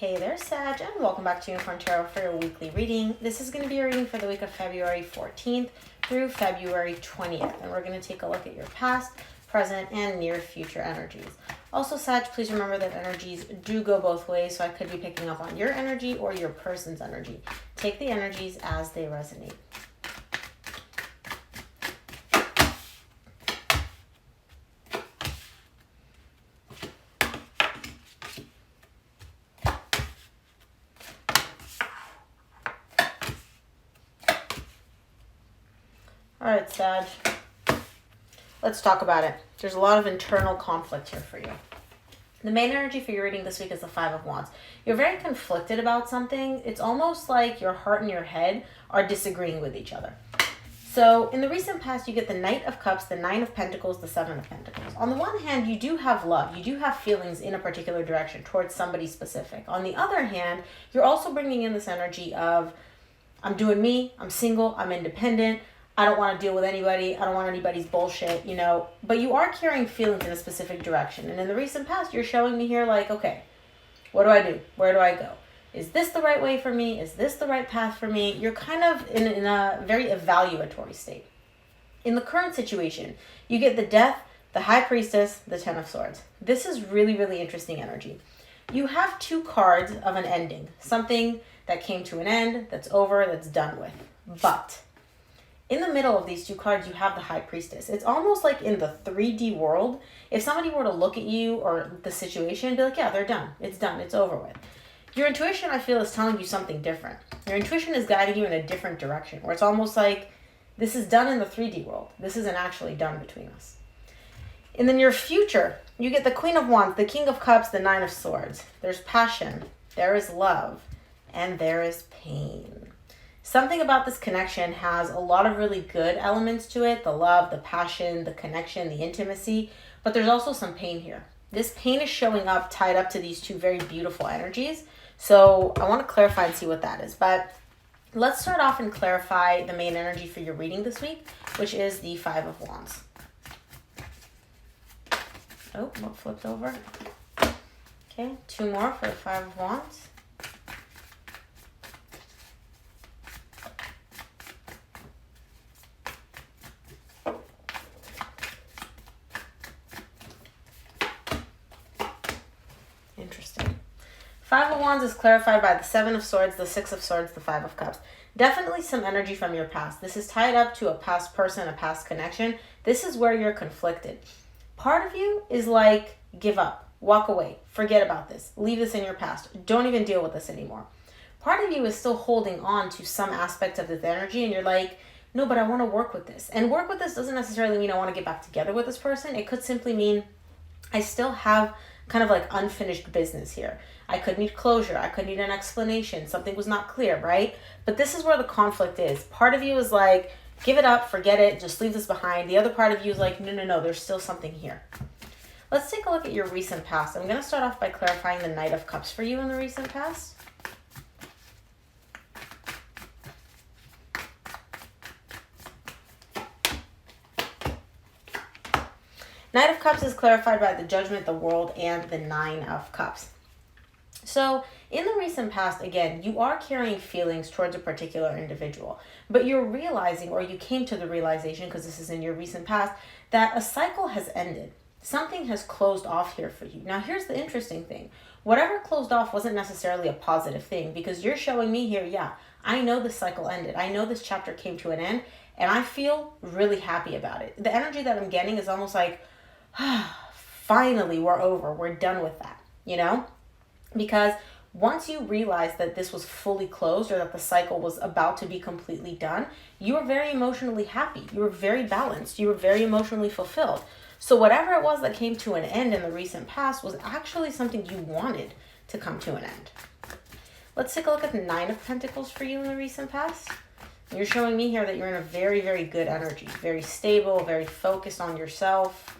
Hey there, Sag, and welcome back to Unicorn Tarot for your weekly reading. This is going to be a reading for the week of February 14th through February 20th, and we're going to take a look at your past, present, and near future energies. Also, Sag, please remember that energies do go both ways, so I could be picking up on your energy or your person's energy. Take the energies as they resonate. All right, Sag, let's talk about it. There's a lot of internal conflict here for you. The main energy for your reading this week is the Five of Wands. You're very conflicted about something. It's almost like your heart and your head are disagreeing with each other. So in the recent past, you get the Knight of Cups, the Nine of Pentacles, the Seven of Pentacles. On the one hand, you do have love. You do have feelings in a particular direction towards somebody specific. On the other hand, you're also bringing in this energy of, I'm doing me, I'm single, I'm independent, I don't want to deal with anybody. I don't want anybody's bullshit, you know. But you are carrying feelings in a specific direction. And in the recent past, you're showing me here like, okay, what do I do? Where do I go? Is this the right way for me? Is this the right path for me? You're kind of in a very evaluatory state. In the current situation, you get the Death, the High Priestess, the Ten of Swords. This is really, really interesting energy. You have two cards of an ending. Something that came to an end, that's over, that's done with. But in the middle of these two cards, you have the High Priestess. It's almost like in the 3D world, if somebody were to look at you or the situation and be like, yeah, they're done. It's done. It's over with. Your intuition, I feel, is telling you something different. Your intuition is guiding you in a different direction, where it's almost like this is done in the 3D world. This isn't actually done between us. In the near future, you get the Queen of Wands, the King of Cups, the Nine of Swords. There's passion, there is love, and there is pain. Something about this connection has a lot of really good elements to it. The love, the passion, the connection, the intimacy. But there's also some pain here. This pain is showing up tied up to these two very beautiful energies. So I want to clarify and see what that is. But let's start off and clarify the main energy for your reading this week, which is the Five of Wands. Oh, what flipped over? Okay, two more for the Five of Wands. Interesting. Five of Wands is clarified by the Seven of Swords, the Six of Swords, the Five of Cups. Definitely some energy from your past. This is tied up to a past person, a past connection. This is where you're conflicted. Part of you is like, give up, walk away, forget about this, leave this in your past, don't even deal with this anymore. Part of you is still holding on to some aspect of this energy, and you're like, no, but I want to work with this. And work with this doesn't necessarily mean I want to get back together with this person. It could simply mean I still have kind of like unfinished business here. I could need closure. I could need an explanation. Something was not clear, right? But this is where the conflict is. Part of you is like, give it up, forget it, just leave this behind. The other part of you is like, no, there's still something here. Let's take a look at your recent past. I'm going to start off by clarifying the Knight of Cups for you in the recent past. Knight of Cups is clarified by the Judgment, the World, and the Nine of Cups. So in the recent past, again, you are carrying feelings towards a particular individual, but you're realizing, or you came to the realization, because this is in your recent past, that a cycle has ended. Something has closed off here for you. Now, here's the interesting thing. Whatever closed off wasn't necessarily a positive thing, because you're showing me here, yeah, I know this cycle ended. I know this chapter came to an end, and I feel really happy about it. The energy that I'm getting is almost like, finally, we're over. We're done with that, you know? Because once you realize that this was fully closed, or that the cycle was about to be completely done, you were very emotionally happy. You were very balanced. You were very emotionally fulfilled. So whatever it was that came to an end in the recent past was actually something you wanted to come to an end. Let's take a look at the Nine of Pentacles for you in the recent past. You're showing me here that you're in a very, very good energy. Very stable, very focused on yourself.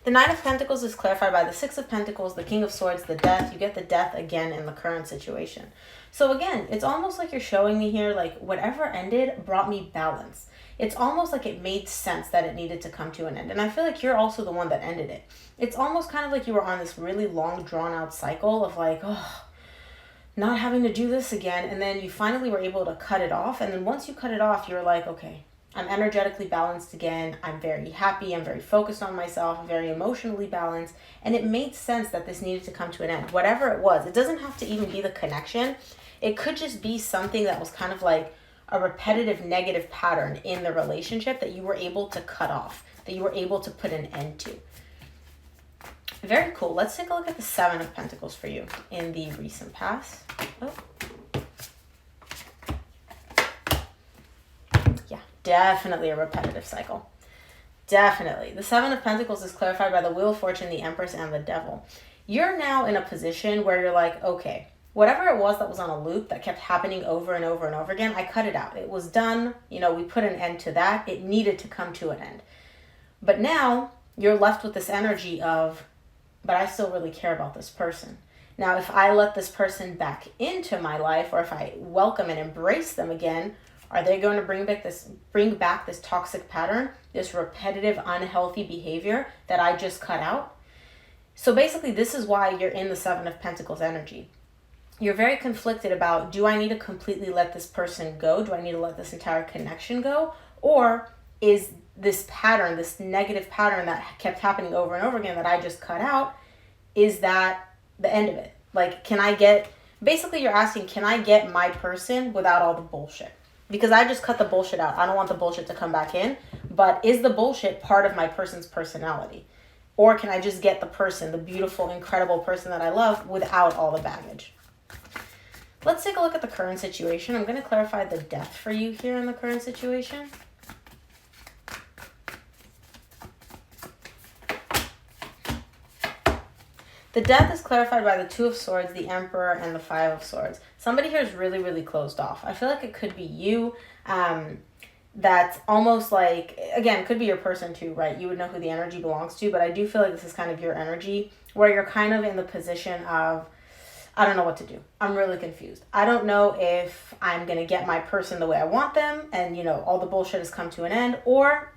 The Nine of Pentacles is clarified by the Six of Pentacles, the King of Swords, the Death. You get the Death again in the current situation. So again, it's almost like you're showing me here, like whatever ended brought me balance. it's almost like it made sense that it needed to come to an end. And I feel like you're also the one that ended it. It's almost kind of like you were on this really long, drawn out cycle of like, oh, not having to do this again. And then you finally were able to cut it off. And then once you cut it off, you're like, okay, I'm energetically balanced again. I'm very happy. I'm very focused on myself. I'm very emotionally balanced. And it made sense that this needed to come to an end. Whatever it was, it doesn't have to even be the connection. It could just be something that was kind of like a repetitive negative pattern in the relationship that you were able to cut off, that you were able to put an end to. Very cool. Let's take a look at the Seven of Pentacles for you in the recent past. Oh. Yeah, definitely a repetitive cycle. Definitely. The Seven of Pentacles is clarified by the Wheel of Fortune, the Empress, and the Devil. You're now in a position where you're like, okay, whatever it was that was on a loop that kept happening over and over and over again, I cut it out. It was done. You know, we put an end to that. It needed to come to an end. But now you're left with this energy of, but I still really care about this person. Now, if I let this person back into my life, or if I welcome and embrace them again, are they going to bring back this toxic pattern, this repetitive, unhealthy behavior that I just cut out? So basically, this is why you're in the Seven of Pentacles energy. You're very conflicted about, do I need to completely let this person go? Do I need to let this entire connection go? Or is this pattern, this negative pattern that kept happening over and over again that I just cut out, is that the end of it? Like, basically you're asking, can I get my person without all the bullshit? Because I just cut the bullshit out. I don't want the bullshit to come back in, but is the bullshit part of my person's personality? Or can I just get the person, the beautiful, incredible person that I love without all the baggage? Let's take a look at the current situation. I'm going to clarify the Death for you here in the current situation. The Death is clarified by the Two of Swords, the Emperor, and the Five of Swords. Somebody here is really, really closed off. I feel like it could be you. That's almost like, again, could be your person too, right? You would know who the energy belongs to, but I do feel like this is kind of your energy where you're kind of in the position of, I don't know what to do. I'm really confused. I don't know if I'm going to get my person the way I want them and, you know, all the bullshit has come to an end, or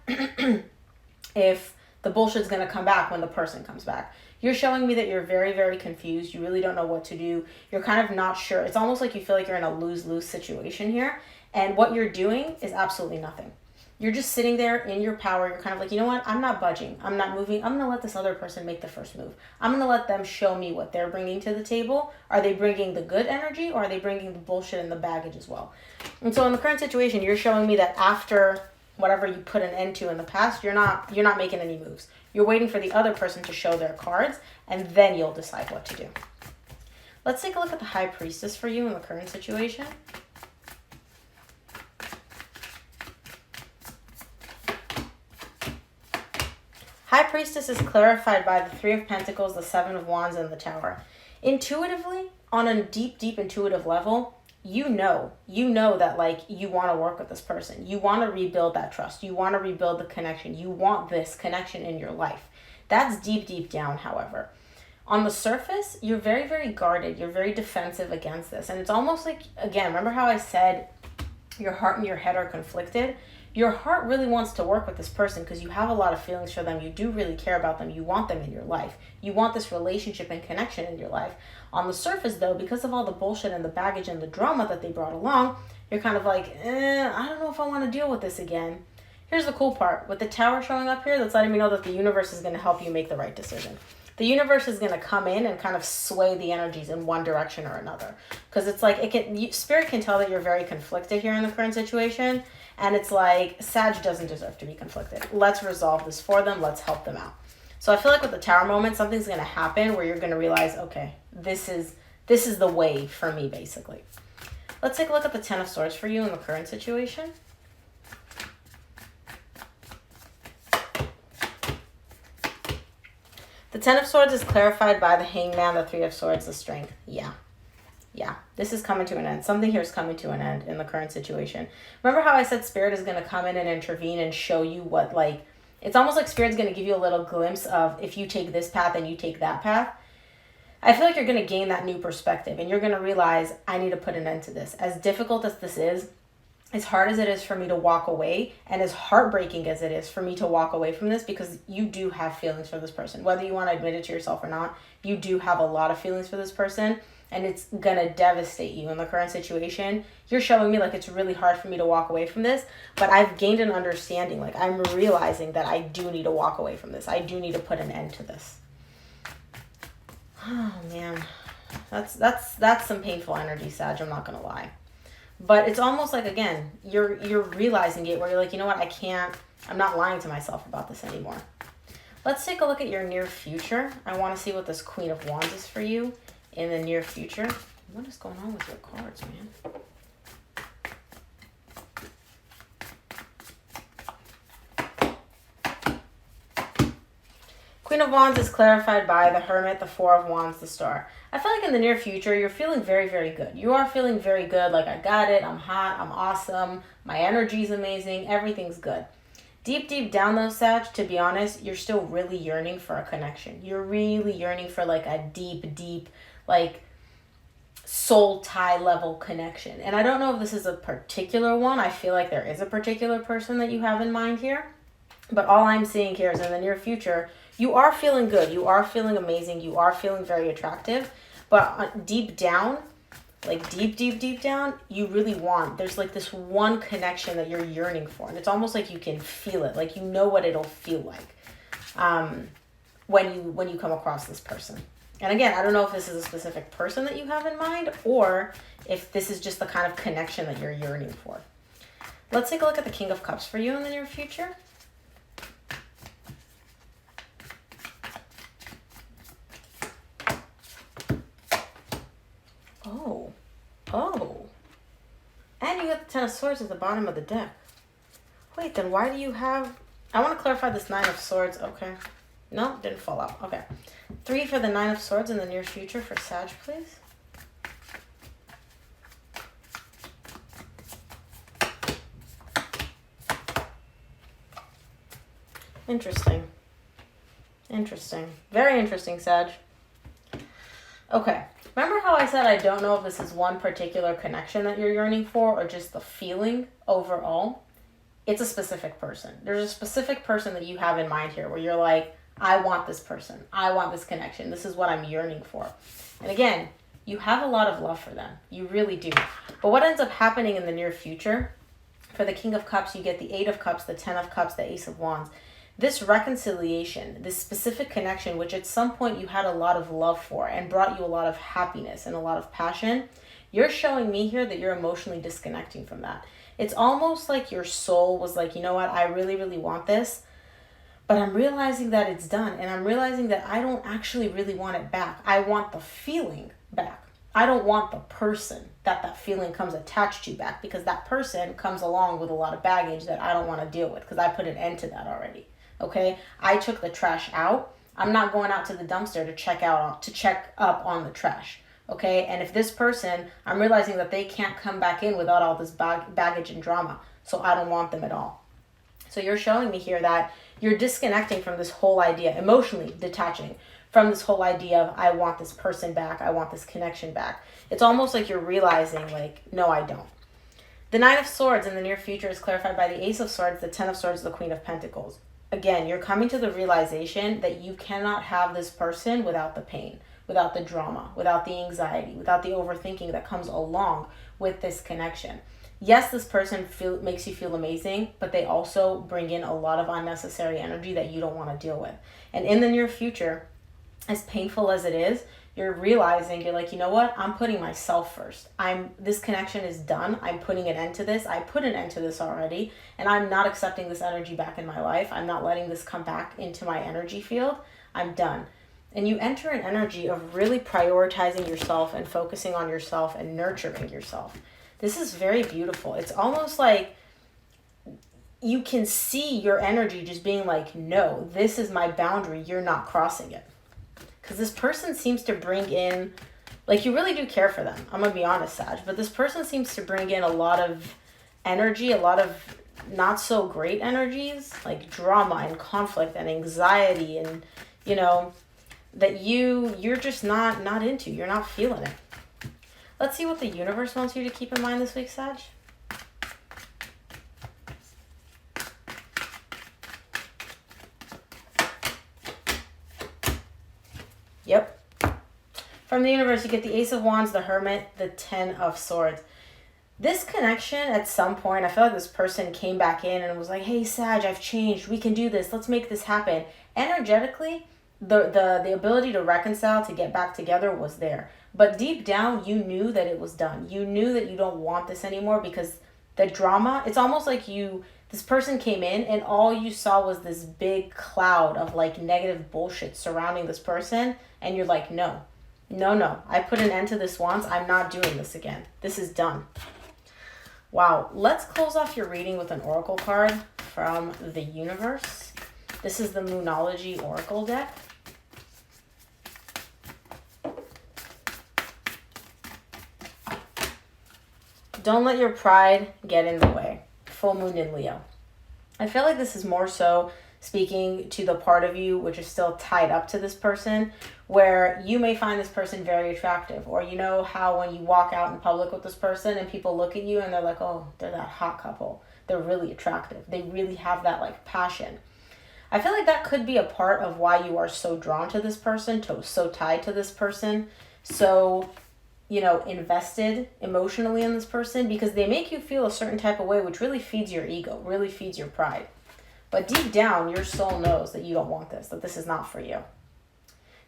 if the bullshit's going to come back when the person comes back. You're showing me that you're very, very confused. You really don't know what to do. You're kind of not sure. It's almost like you feel like you're in a lose-lose situation here. And what you're doing is absolutely nothing. You're just sitting there in your power. You're kind of like, you know what? I'm not budging. I'm not moving. I'm going to let this other person make the first move. I'm going to let them show me what they're bringing to the table. Are they bringing the good energy, or are they bringing the bullshit and the baggage as well? And so in the current situation, you're showing me that after whatever you put an end to in the past, you're not making any moves. You're waiting for the other person to show their cards, and then you'll decide what to do. Let's take a look at the High Priestess for you in the current situation. High Priestess is clarified by the Three of Pentacles, the Seven of Wands, and the Tower. Intuitively, on a deep, deep intuitive level, you know that, like, you want to work with this person. You want to rebuild that trust. You want to rebuild the connection. You want this connection in your life. That's deep, deep down, however. On the surface, you're very, very guarded. You're very defensive against this. And it's almost like, again, remember how I said your heart and your head are conflicted? Your heart really wants to work with this person because you have a lot of feelings for them. You do really care about them. You want them in your life. You want this relationship and connection in your life. On the surface, though, because of all the bullshit and the baggage and the drama that they brought along, you're kind of like, I don't know if I want to deal with this again. Here's the cool part. With the Tower showing up here, that's letting me know that the universe is going to help you make the right decision. The universe is going to come in and kind of sway the energies in one direction or another. Because it's like, Spirit can tell that you're very conflicted here in the current situation. And it's like, Sag doesn't deserve to be conflicted. Let's resolve this for them. Let's help them out. So I feel like with the Tower moment, something's going to happen where you're going to realize, okay, this is the way for me, basically. Let's take a look at the Ten of Swords for you in the current situation. The Ten of Swords is clarified by the Hangman, the Three of Swords, the Strength. Yeah, this is coming to an end. Something here is coming to an end in the current situation. Remember how I said Spirit is going to come in and intervene and show you what, like, it's almost like Spirit's going to give you a little glimpse of if you take this path and you take that path. I feel like you're going to gain that new perspective and you're going to realize, I need to put an end to this. As difficult as this is, as hard as it is for me to walk away, and as heartbreaking as it is for me to walk away from this, because you do have feelings for this person. Whether you want to admit it to yourself or not, you do have a lot of feelings for this person, and it's going to devastate you in the current situation. You're showing me like it's really hard for me to walk away from this, but I've gained an understanding. Like, I'm realizing that I do need to walk away from this. I do need to put an end to this. Oh, man. That's some painful energy, Sag. I'm not going to lie. But it's almost like, again, you're realizing it where you're like, you know what, I'm not lying to myself about this anymore. Let's take a look at your near future. I want to see what this Queen of Wands is for you in the near future. What is going on with your cards, man? Queen of Wands is clarified by the Hermit, the Four of Wands, the Star. I feel like in the near future, you're feeling very, very good. You are feeling very good. Like, I got it. I'm hot. I'm awesome. My energy's amazing. Everything's good. Deep, deep down though, Sag, to be honest, you're still really yearning for a connection. You're really yearning for like a deep, deep, like soul tie level connection. And I don't know if this is a particular one. I feel like there is a particular person that you have in mind here. But all I'm seeing here is in the near future, you are feeling good. You are feeling amazing. You are feeling very attractive. But deep down, like deep, deep, deep down, you really there's like this one connection that you're yearning for. And it's almost like you can feel it. Like, you know what it'll feel like when you come across this person. And again, I don't know if this is a specific person that you have in mind, or if this is just the kind of connection that you're yearning for. Let's take a look at the King of Cups for you in the near future. Oh. And you got the Ten of Swords at the bottom of the deck. Wait, then why do you have... I want to clarify this Nine of Swords. Okay. No, didn't fall out. Okay. 3 for the Nine of Swords in the near future for Sag, please. Interesting. Interesting. Very interesting, Sag. Okay. Remember how I said I don't know if this is one particular connection that you're yearning for or just the feeling overall? It's a specific person. There's a specific person that you have in mind here where you're like, I want this person. I want this connection. This is what I'm yearning for. And again, you have a lot of love for them. You really do. But what ends up happening in the near future, for the King of Cups, you get the Eight of Cups, the Ten of Cups, the Ace of Wands. This reconciliation, this specific connection, which at some point you had a lot of love for and brought you a lot of happiness and a lot of passion, you're showing me here that you're emotionally disconnecting from that. It's almost like your soul was like, you know what, I really, really want this, but I'm realizing that it's done, and I'm realizing that I don't actually really want it back. I want the feeling back. I don't want the person that feeling comes attached to back, because that person comes along with a lot of baggage that I don't want to deal with, because I put an end to that already. Okay, I took the trash out. I'm not going out to the dumpster to check up on the trash. Okay, and if this person, I'm realizing that they can't come back in without all this baggage and drama, so I don't want them at all. So you're showing me here that you're disconnecting from this whole idea, emotionally detaching from this whole idea of I want this person back, I want this connection back. It's almost like you're realizing like, no, I don't. The Nine of Swords in the near future is clarified by the Ace of Swords, the Ten of Swords, the Queen of Pentacles. Again, you're coming to the realization that you cannot have this person without the pain, without the drama, without the anxiety, without the overthinking that comes along with this connection. Yes, this person makes you feel amazing, but they also bring in a lot of unnecessary energy that you don't want to deal with. And in the near future, as painful as it is, you're realizing, you're like, you know what? I'm putting myself first. This connection is done. I'm putting an end to this. I put an end to this already, and I'm not accepting this energy back in my life. I'm not letting this come back into my energy field. I'm done. And you enter an energy of really prioritizing yourself and focusing on yourself and nurturing yourself. This is very beautiful. It's almost like you can see your energy just being like, no, this is my boundary. You're not crossing it. Because this person seems to bring in, like, you really do care for them. I'm going to be honest, Sag. But this person seems to bring in a lot of energy, a lot of not so great energies, like drama and conflict and anxiety and, you know, that you're just not into. You're not feeling it. Let's see what the universe wants you to keep in mind this week, Sag. From the universe, you get the Ace of Wands, the Hermit, the Ten of Swords. This connection, at some point, I feel like this person came back in and was like, hey, Sag, I've changed. We can do this. Let's make this happen. Energetically, the ability to reconcile, to get back together was there. But deep down, you knew that it was done. You knew that you don't want this anymore because the drama, it's almost like this person came in and all you saw was this big cloud of like negative bullshit surrounding this person. And you're like, no, I put an end to this once. I'm not doing this again. This is done. Wow. Let's close off your reading with an oracle card from the universe. This is the Moonology Oracle deck. Don't let your pride get in the way. Full moon in Leo. I feel like this is more so speaking to the part of you which is still tied up to this person, where you may find this person very attractive, or you know how when you walk out in public with this person and people look at you and they're like, oh, they're that hot couple. They're really attractive. They really have that like passion. I feel like that could be a part of why you are so drawn to this person, so tied to this person, so, you know, invested emotionally in this person, because they make you feel a certain type of way, which really feeds your ego, really feeds your pride. But deep down, your soul knows that you don't want this, that this is not for you.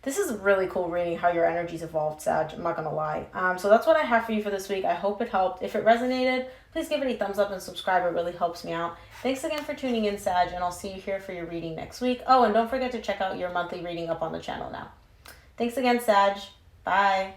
This is a really cool reading, how your energy's evolved, Sag. I'm not going to lie. So that's what I have for you for this week. I hope it helped. If it resonated, please give it a thumbs up and subscribe. It really helps me out. Thanks again for tuning in, Sag, and I'll see you here for your reading next week. Oh, and don't forget to check out your monthly reading up on the channel now. Thanks again, Sag. Bye.